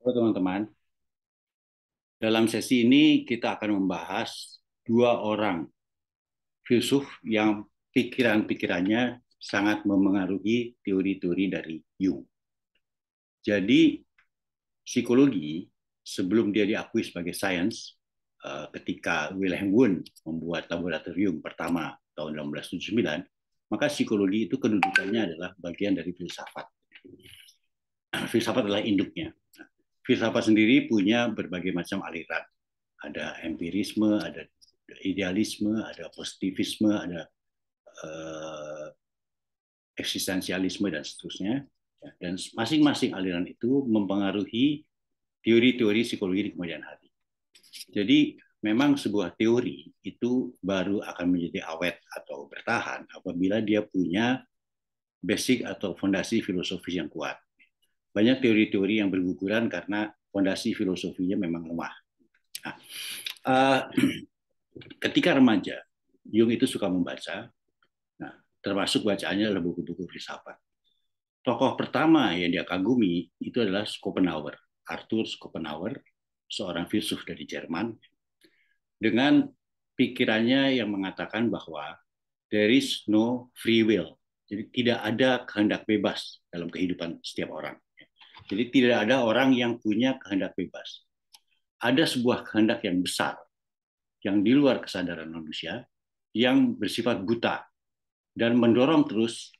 Halo teman-teman, dalam sesi ini kita akan membahas dua orang filsuf yang pikiran-pikirannya sangat memengaruhi teori-teori dari Jung. Jadi psikologi sebelum dia diakui sebagai sains, ketika Wilhelm Wundt membuat laboratorium pertama tahun 1879, maka psikologi itu kedudukannya adalah bagian dari filsafat. Filsafat adalah induknya. Filsafat sendiri punya berbagai macam aliran. Ada empirisme, ada idealisme, ada positivisme, ada eksistensialisme dan seterusnya. Dan masing-masing aliran itu mempengaruhi teori-teori psikologi di kemudian hari. Jadi memang sebuah teori itu baru akan menjadi awet atau bertahan apabila dia punya basic atau fondasi filosofis yang kuat. Banyak teori-teori yang berguguran karena fondasi filosofinya memang lemah. Nah, uh, ketika remaja, Jung itu suka membaca. Nah, termasuk bacaannya adalah buku-buku filsafat. Tokoh pertama yang dia kagumi itu adalah Schopenhauer, Arthur Schopenhauer, seorang filsuf dari Jerman, dengan pikirannya yang mengatakan bahwa there is no free will. Jadi tidak ada kehendak bebas dalam kehidupan setiap orang. Jadi tidak ada orang yang punya kehendak bebas. Ada sebuah kehendak yang besar, yang di luar kesadaran manusia, yang bersifat buta, dan mendorong terus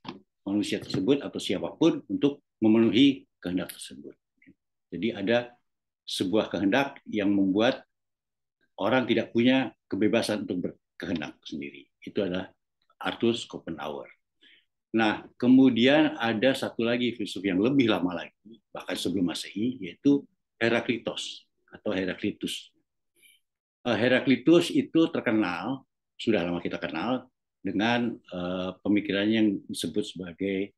manusia tersebut atau siapapun untuk memenuhi kehendak tersebut. Jadi ada sebuah kehendak yang membuat orang tidak punya kebebasan untuk berkehendak sendiri. Itu adalah Arthur Schopenhauer. Nah, kemudian ada satu lagi filsuf yang lebih lama lagi, bahkan sebelum Masehi, yaitu Heraklitos atau Heraklitus. Heraklitus itu terkenal, sudah lama kita kenal, dengan pemikirannya yang disebut sebagai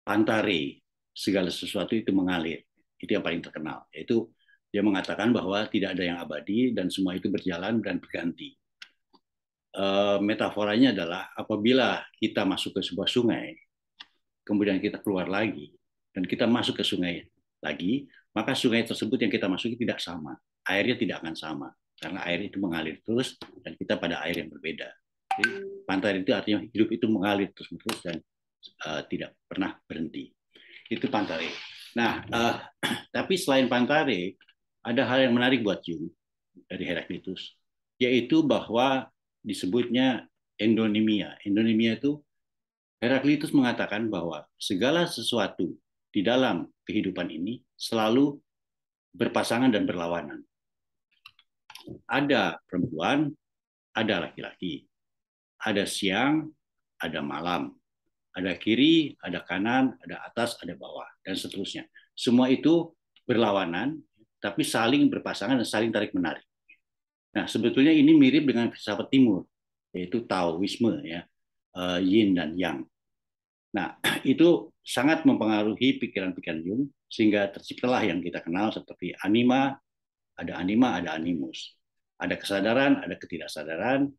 pantare, segala sesuatu itu mengalir. Itu yang paling terkenal, yaitu dia mengatakan bahwa tidak ada yang abadi dan semua itu berjalan dan berganti. Metaforanya adalah apabila kita masuk ke sebuah sungai, kemudian kita keluar lagi, dan kita masuk ke sungai lagi, maka sungai tersebut yang kita masuki tidak sama. Airnya tidak akan sama, karena air itu mengalir terus, dan kita pada air yang berbeda. Jadi, pantai itu artinya hidup itu mengalir terus-menerus dan tidak pernah berhenti. Itu Pantare. Nah, tapi selain Pantare, ada hal yang menarik buat Jung dari Heraklitus, yaitu bahwa disebutnya endonimia. Endonimia itu Heraklitus mengatakan bahwa segala sesuatu di dalam kehidupan ini selalu berpasangan dan berlawanan. Ada perempuan, ada laki-laki. Ada siang, ada malam. Ada kiri, ada kanan, ada atas, ada bawah, dan seterusnya. Semua itu berlawanan, tapi saling berpasangan dan saling tarik-menarik. Nah, sebetulnya ini mirip dengan filsafat timur, yaitu Taoisme, ya, Yin dan Yang. Nah, itu sangat mempengaruhi pikiran-pikiran Jung, sehingga terciptalah yang kita kenal seperti anima, ada animus. Ada kesadaran, ada ketidaksadaran,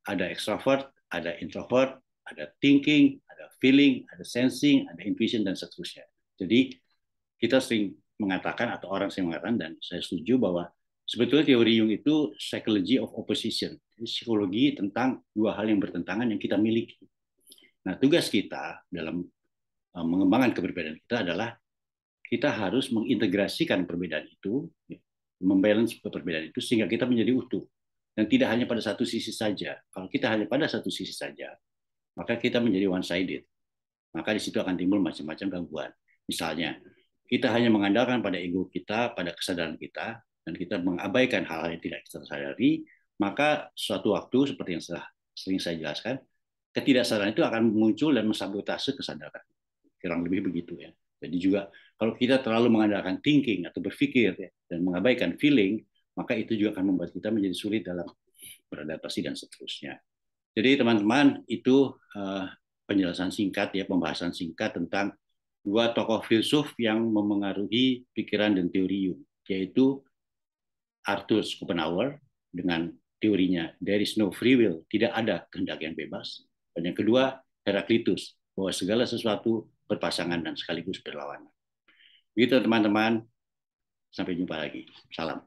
ada extrovert, ada introvert, ada thinking, ada feeling, ada sensing, ada intuition, dan seterusnya. Jadi kita sering mengatakan, atau orang sering mengatakan, dan saya setuju bahwa sebetulnya teori Jung itu psychology of opposition, psikologi tentang dua hal yang bertentangan yang kita miliki. Nah, tugas kita dalam mengembangkan keberbedaan kita adalah kita harus mengintegrasikan perbedaan itu, membalance perbedaan itu sehingga kita menjadi utuh. Dan tidak hanya pada satu sisi saja. Kalau kita hanya pada satu sisi saja, maka kita menjadi one-sided. Maka di situ akan timbul macam-macam gangguan. Misalnya, kita hanya mengandalkan pada ego kita, pada kesadaran kita, dan kita mengabaikan hal-hal yang tidak kita sadari, maka suatu waktu, seperti yang sering saya jelaskan, ketidaksadaran itu akan muncul dan mensabotase kesadaran. Kurang lebih begitu ya. Jadi juga kalau kita terlalu mengandalkan thinking atau berpikir ya, dan mengabaikan feeling, maka itu juga akan membuat kita menjadi sulit dalam beradaptasi dan seterusnya. Jadi teman-teman, itu penjelasan singkat ya, pembahasan singkat tentang dua tokoh filsuf yang memengaruhi pikiran dan teori Jung, yaitu Arthur Schopenhauer dengan teorinya there is no free will, tidak ada kehendak yang bebas. Dan yang kedua, Heraklitus, bahwa segala sesuatu berpasangan dan sekaligus berlawanan. Begitu teman-teman. Sampai jumpa lagi. Salam.